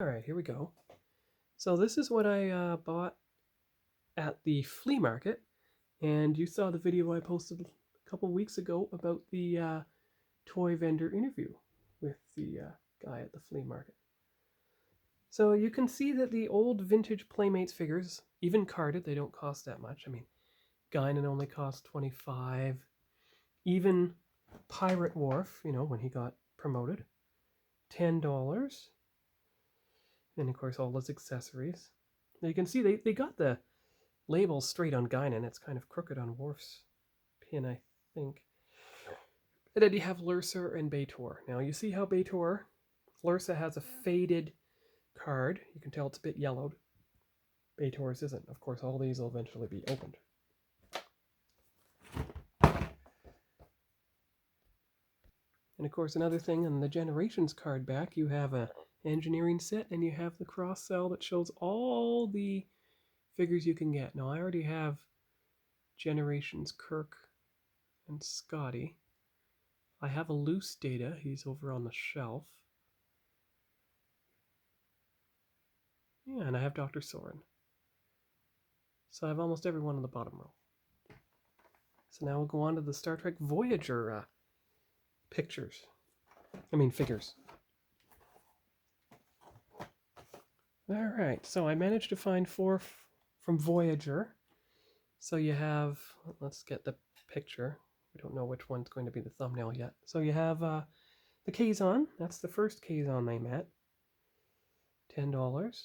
Alright, here we go. So this is what I bought at the flea market, and you saw the video I posted a couple weeks ago about the toy vendor interview with the guy at the flea market. So you can see that the old vintage Playmates figures, even carded, they don't cost that much. I mean, Guinan only cost 25. Even Pirate Wharf, you know, when he got promoted, $10. And of course all his accessories. Now you can see they got the label straight on Guinan. It's kind of crooked on Worf's pin, I think. And then you have Lursa and Baator. Now you see how Baator, Lursa has a faded card. You can tell it's a bit yellowed. Baator's isn't. Of course, all these will eventually be opened. And of course, another thing on the Generations card back, you have a engineering set and you have the cross cell that shows all the figures you can get. Now I already have Generations Kirk and Scotty. I have a loose Data. He's over on the shelf. Yeah, and I have Dr. Soren. So I have almost everyone on the bottom row. So now we'll go on to the Star Trek Voyager figures. All right, so I managed to find 4 from Voyager. So you have, let's get the picture. We don't know which one's going to be the thumbnail yet. So you have the Kazon. That's the first Kazon they met. $10.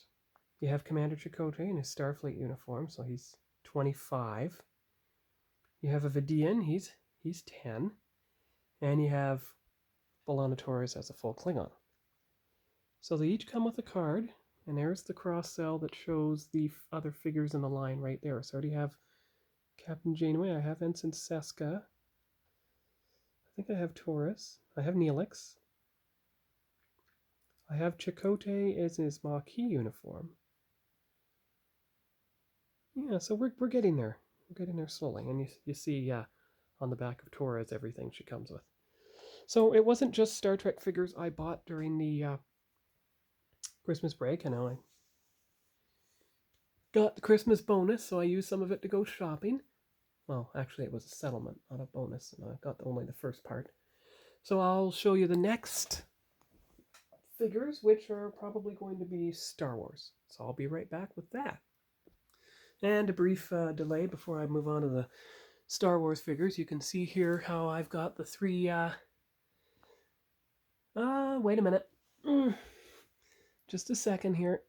You have Commander Chakotay in his Starfleet uniform, so he's 25. You have a Vidian, he's 10. And you have B'Elanna Torres as a full Klingon. So they each come with a card, and there's the cross cell that shows the other figures in the line right there. So I already have Captain Janeway, I have Ensign Seska, I think I have Torres, I have Neelix, I have Chakotay as his Maquis uniform. Yeah, so we're getting there. We're getting there slowly. And you see on the back of Torres everything she comes with. So it wasn't just Star Trek figures I bought during the Christmas break. I know I got the Christmas bonus, so I used some of it to go shopping. Well, actually it was a settlement, not a bonus, and I got only the first part. So I'll show you the next figures, which are probably going to be Star Wars. So I'll be right back with that. And a brief delay before I move on to the Star Wars figures. You can see here how I've got the 3... wait a minute. Just a second here.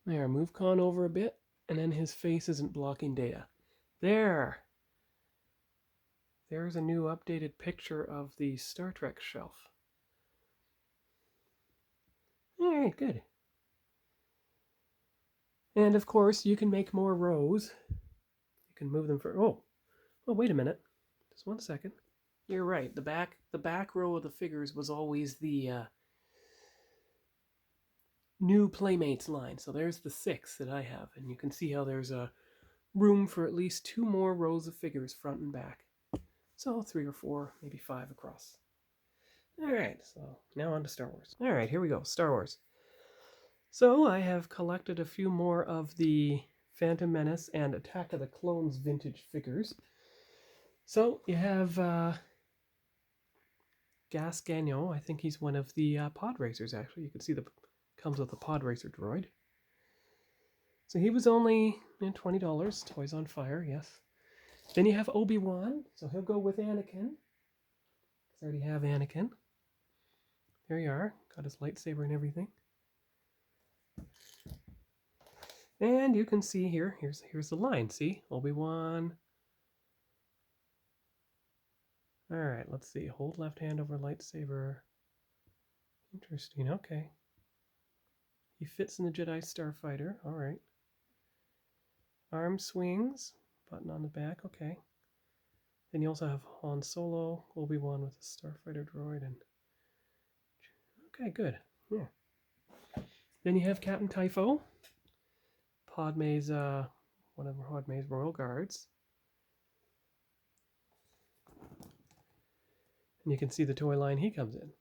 There, move Khan over a bit, and then his face isn't blocking Data. There! There's a new updated picture of the Star Trek shelf. Alright, good. And of course, you can make more rows. You can move them for... Oh, wait a minute. Just 1 second. You're right. The back row of the figures was always the new Playmates line. So there's the 6 that I have. And you can see how there's a room for at least 2 more rows of figures front and back. So 3 or 4, maybe 5 across. Alright, so now on to Star Wars. Alright, here we go. Star Wars. So I have collected a few more of the Phantom Menace and Attack of the Clones vintage figures. So you have Gas Gagnon. I think he's one of the pod racers, actually. You can see comes with a pod racer droid. So he was only $20. Toys on Fire, yes. Then you have Obi-Wan. So he'll go with Anakin. I already have Anakin. There you are. Got his lightsaber and everything. And you can see here, here's the line. See? Obi-Wan. Alright, let's see. Hold left hand over lightsaber. Interesting, okay. He fits in the Jedi Starfighter, alright. Arm swings, button on the back, okay. Then you also have Han Solo, Obi-Wan with a Starfighter droid, and... Okay, good, yeah. Then you have Captain Typho, one of Padme's Royal Guards. And you can see the toy line he comes in.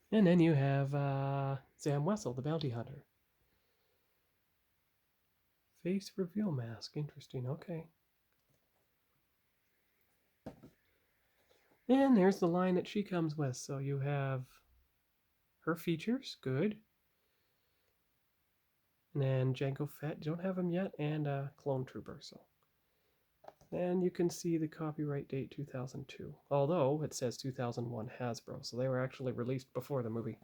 And then you have Zam Wesell, the bounty hunter. Face reveal mask. Interesting. Okay. And there's the line that she comes with. So you have her features. Good. And then Jango Fett. Don't have him yet. And Clone Trooper. So. And you can see the copyright date 2002. Although it says 2001 Hasbro. So they were actually released before the movie.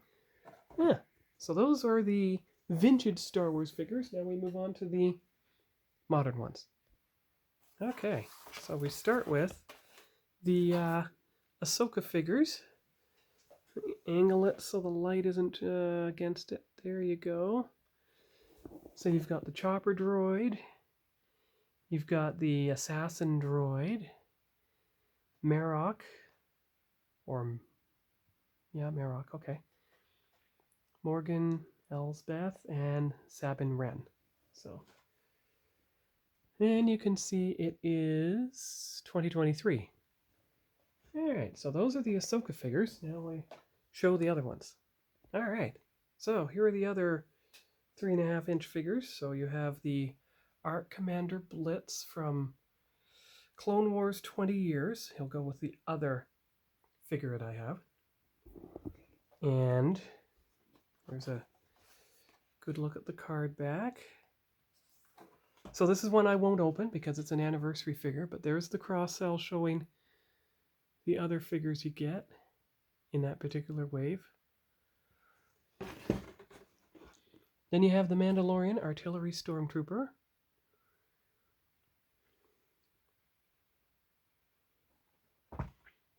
Yeah. So those are the vintage Star Wars figures. Now we move on to the modern ones. Okay, so we start with the Ahsoka figures. Angle it so the light isn't against it. There you go. So you've got the chopper droid. You've got the assassin droid. Marok. Marok, okay. Morgan Elsbeth and Sabine Wren. So, and you can see it is 2023. All right, so those are the Ahsoka figures. Now I show the other ones. All right, so here are the other 3.5-inch figures. So you have the Arc Commander Blitz from Clone Wars 20 Years. He'll go with the other figure that I have. And there's a good look at the card back. So this is one I won't open because it's an anniversary figure, but there's the cross cell showing the other figures you get in that particular wave. Then you have the Mandalorian Artillery Stormtrooper.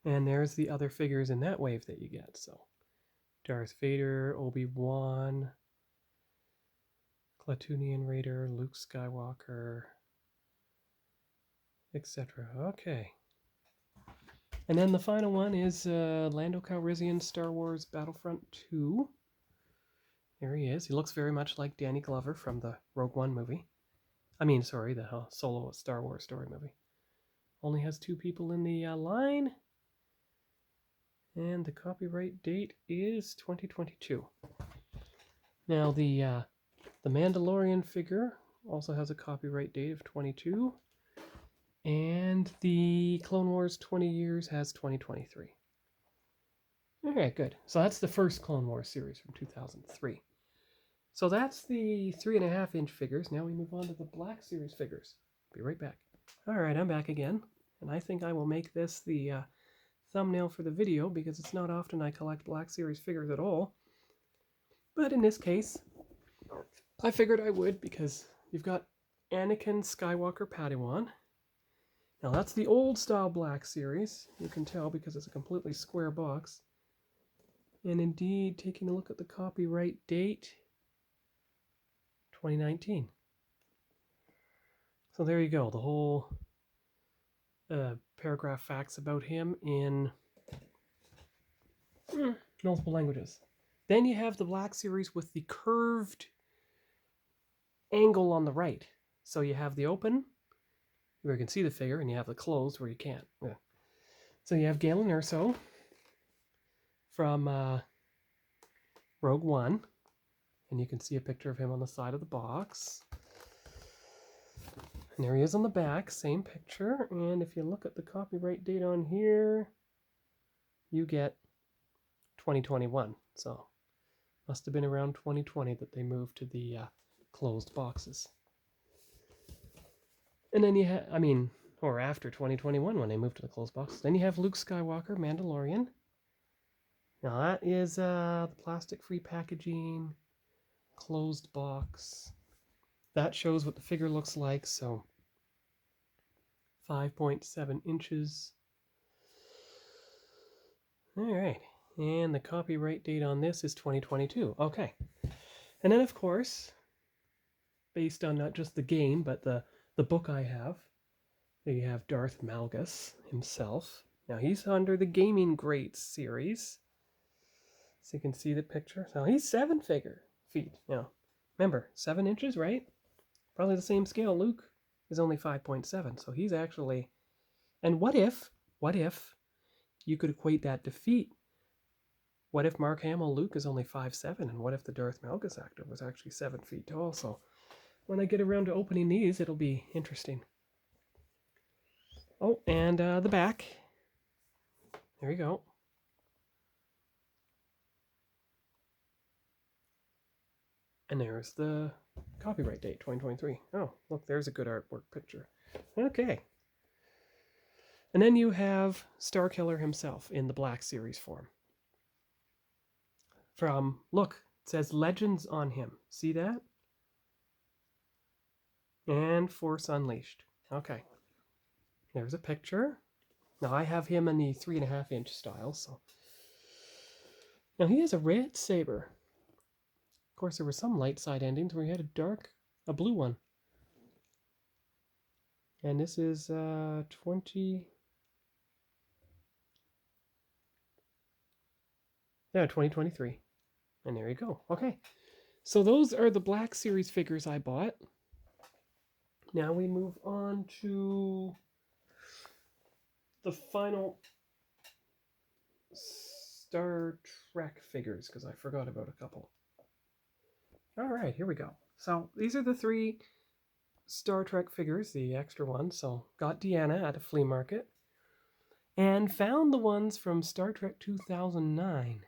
And there's the other figures in that wave that you get. So Darth Vader, Obi-Wan, Klatooinian Raider, Luke Skywalker, etc. Okay. And then the final one is Lando Calrissian Star Wars Battlefront 2. There he is. He looks very much like Danny Glover from the Rogue One movie. The Solo Star Wars story movie. Only has 2 people in the line. And the copyright date is 2022. Now the Mandalorian figure also has a copyright date of 22. And the Clone Wars 20 Years has 2023. All right, good. So that's the first Clone Wars series from 2003. So that's the 3.5-inch figures. Now we move on to the Black Series figures. Be right back. All right, I'm back again. And I think I will make this the thumbnail for the video because it's not often I collect Black Series figures at all. But in this case, I figured I would because you've got Anakin Skywalker Padawan. Now that's the old style Black Series. You can tell because it's a completely square box. And indeed, taking a look at the copyright date, 2019. So there you go, the whole paragraph facts about him in multiple languages. Then you have the Black Series with the curved angle on the right. So you have the open, where you can see the figure, and you have the closed where you can't. Yeah. So you have Galen Erso from Rogue One, and you can see a picture of him on the side of the box. And there he is on the back, same picture. And if you look at the copyright date on here, you get 2021. So must have been around 2020 that they moved to the closed boxes. And then you have, or after 2021 when they moved to the closed boxes. Then you have Luke Skywalker, Mandalorian. Now that is the plastic-free packaging, closed box. That shows what the figure looks like, so 5.7 inches. All right, and the copyright date on this is 2022. Okay, and then of course, based on not just the game, but the book I have, you have Darth Malgus himself. Now he's under the Gaming Greats series. So you can see the picture. Now he's 7 feet. Now, remember, 7 inches, right? Probably the same scale, Luke. is only 5.7. So he's actually... And what if you could equate that to feet? What if Mark Hamill Luke is only 5'7", and what if the Darth Malgus actor was actually 7 feet tall? So when I get around to opening these, it'll be interesting. Oh, and the back. There you go. And there's the copyright date, 2023. Oh, look, there's a good artwork picture. Okay. And then you have Starkiller himself in the Black Series form. From, look, it says Legends on him. See that? And Force Unleashed. Okay. There's a picture. Now I have him in the 3.5-inch style, so. Now he has a red saber. Of course, there were some light side endings where he had a blue one. And this is 2023. And there you go. Okay. So those are the Black Series figures I bought. Now we move on to the final Star Trek figures, because I forgot about a couple. All right, here we go. So these are the 3 Star Trek figures, the extra ones. So got Deanna at a flea market and found the ones from Star Trek 2009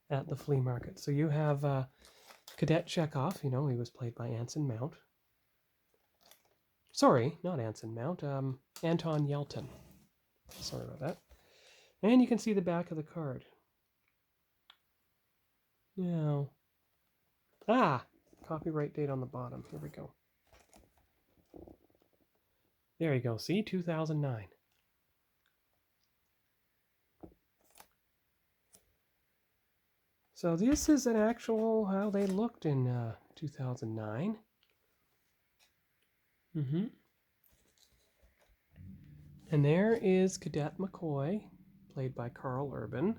at the flea market. So you have Cadet Chekhov, you know, he was played by Anson Mount. Sorry, not Anson Mount, Anton Yelchin. Sorry about that. And you can see the back of the card. Now, copyright date on the bottom. Here we go. There you go. See, 2009. So this is an actual how they looked in 2009. And there is Cadet McCoy, played by Carl Urban. You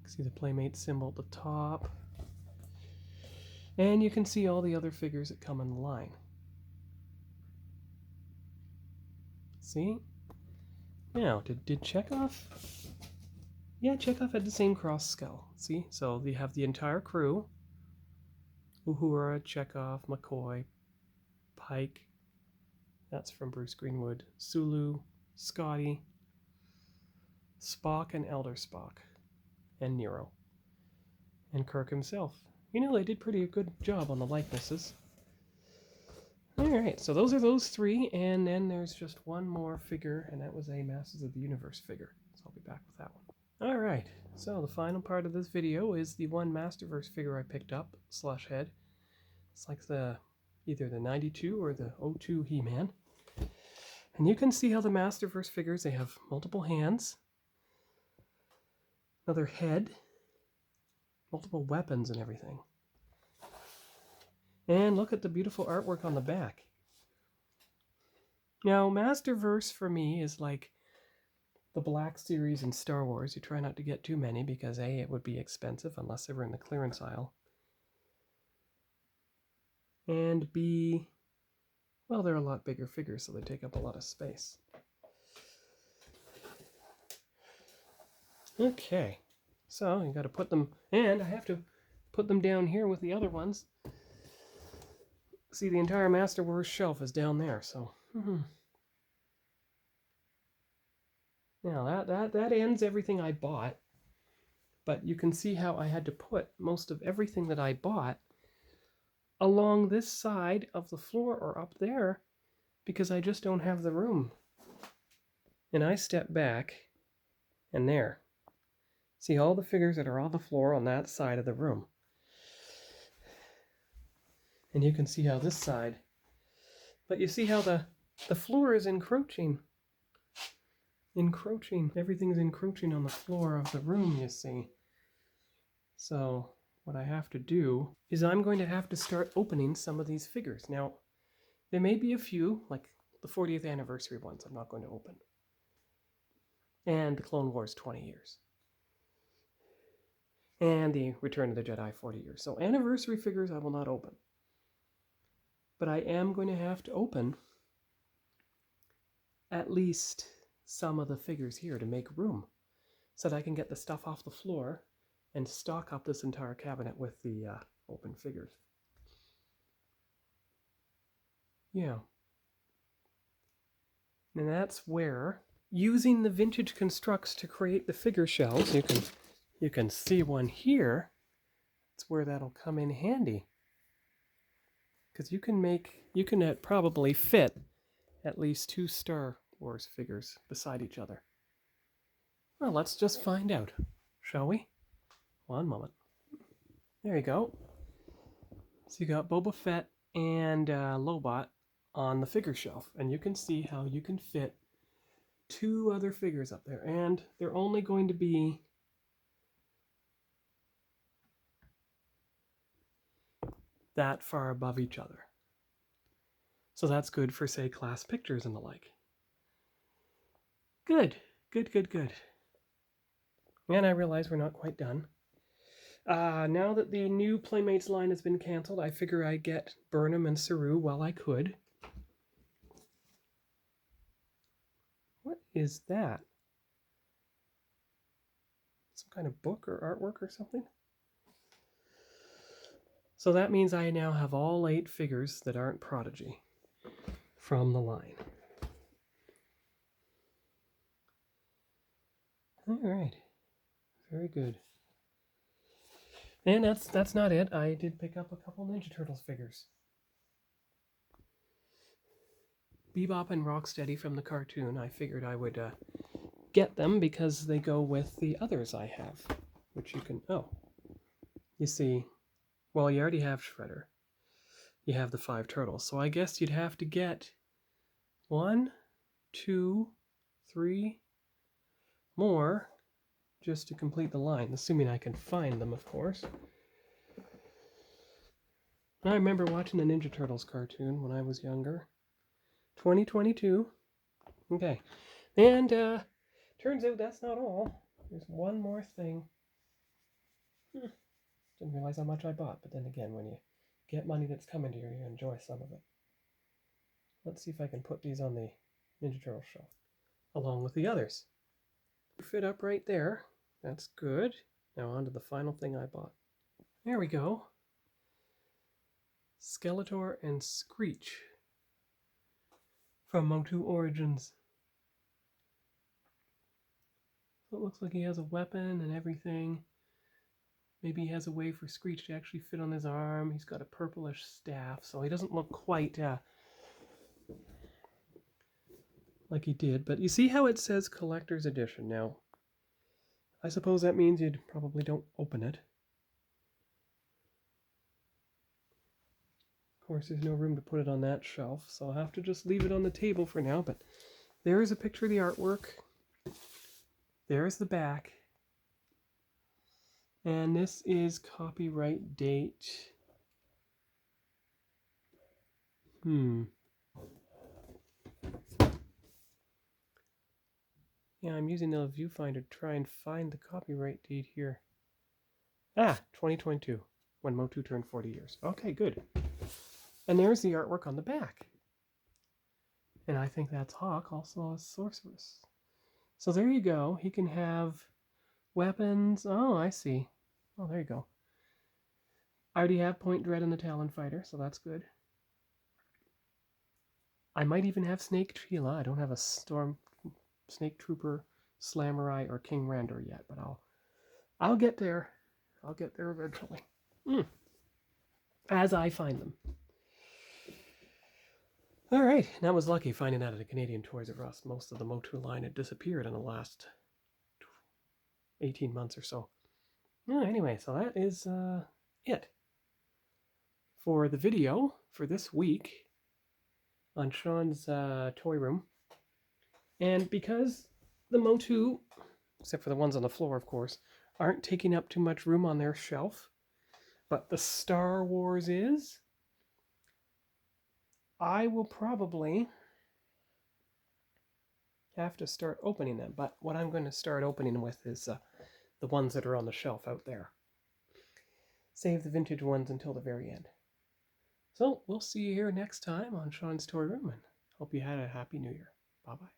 can see the Playmate symbol at the top. And you can see all the other figures that come in the line. See? Now, did Chekhov? Yeah, Chekhov had the same cross skull. See? So you have the entire crew. Uhura, Chekhov, McCoy, Pike. That's from Bruce Greenwood. Sulu, Scotty, Spock and Elder Spock, and Nero. And Kirk himself. You know, they did pretty good job on the likenesses. Alright, so those are those 3, and then there's just one more figure, and that was a Masters of the Universe figure. So I'll be back with that one. Alright, so the final part of this video is the one Masterverse figure I picked up, Slushhead. It's like either the 92 or the 02 He-Man. And you can see how the Masterverse figures, they have multiple hands, another head, multiple weapons and everything. And look at the beautiful artwork on the back. Now, Masterverse for me is like the Black Series in Star Wars. You try not to get too many because A, it would be expensive unless they were in the clearance aisle. And B, well, they're a lot bigger figures, so they take up a lot of space. Okay, so you got to put them, and I have to put them down here with the other ones. See, the entire Masterverse shelf is down there, so. Now, that ends everything I bought, but you can see how I had to put most of everything that I bought along this side of the floor or up there because I just don't have the room. And I step back, and there. See all the figures that are on the floor on that side of the room. And you can see how this side, but you see how the floor is encroaching. Everything's encroaching on the floor of the room, you see. So what I have to do is I'm going to have to start opening some of these figures. Now, there may be a few, like the 40th anniversary ones I'm not going to open. And the Clone Wars 20 years. And the Return of the Jedi 40 years. So anniversary figures I will not open. But I am going to have to open at least some of the figures here to make room so that I can get the stuff off the floor and stock up this entire cabinet with the open figures. Yeah. And that's where, using the Vintage Constructs to create the figure shelves, you can see one here. That's where that'll come in handy. Because you can probably fit at least 2 Star Wars figures beside each other. Well, let's just find out, shall we? One moment. There you go. So you got Boba Fett and Lobot on the figure shelf, and you can see how you can fit 2 other figures up there, and they're only going to be that far above each other. So that's good for, say, class pictures and the like. Good, good, good, good. And I realize we're not quite done. Now that the new Playmates line has been canceled, I figure I'd get Burnham and Saru while I could. What is that? Some kind of book or artwork or something? So that means I now have all 8 figures that aren't Prodigy from the line. All right, very good. And that's not it. I did pick up a couple Ninja Turtles figures. Bebop and Rocksteady from the cartoon. I figured I would get them because they go with the others I have, which you can, you see, well, you already have Shredder. You have the 5 turtles, so I guess you'd have to get 1, 2, 3 more just to complete the line, assuming I can find them, of course. I remember watching the Ninja Turtles cartoon when I was younger. 2022. Okay. And turns out that's not all. There's one more thing. Didn't realize how much I bought, but then again, when you get money that's coming to you, you enjoy some of it. Let's see if I can put these on the Ninja Turtle shelf, along with the others. Fit up right there. That's good. Now on to the final thing I bought. There we go. Skeletor and Screech from Motu Origins. So it looks like he has a weapon and everything. Maybe he has a way for Screech to actually fit on his arm. He's got a purplish staff, so he doesn't look quite like he did. But you see how it says Collector's Edition now? I suppose that means you probably don't open it. Of course, there's no room to put it on that shelf, so I'll have to just leave it on the table for now. But there is a picture of the artwork. There's the back. And this is copyright date. Yeah, I'm using the viewfinder to try and find the copyright date here. 2022, when Motu turned 40 years. Okay, good. And there's the artwork on the back. And I think that's Hawk, also a sorceress. So there you go. He can have weapons. Oh, I see. Oh, there you go. I already have Point Dread and the Talon Fighter, so that's good. I might even have Snake Trila. I don't have a Snake Trooper, Slamurai, or King Randor yet, but I'll get there. I'll get there eventually. As I find them. All right, that was lucky finding that at a Canadian Toys R Us. Most of the Motu line had disappeared in the last 18 months or so. Anyway, so that is it for the video for this week on Sean's toy room. And because the Motu, except for the ones on the floor, of course, aren't taking up too much room on their shelf, but the Star Wars is, I will probably have to start opening them. But what I'm going to start opening with is the ones that are on the shelf out there. Save the vintage ones until the very end. So we'll see you here next time on Sean's Toy Room, and hope you had a happy New Year. Bye-bye.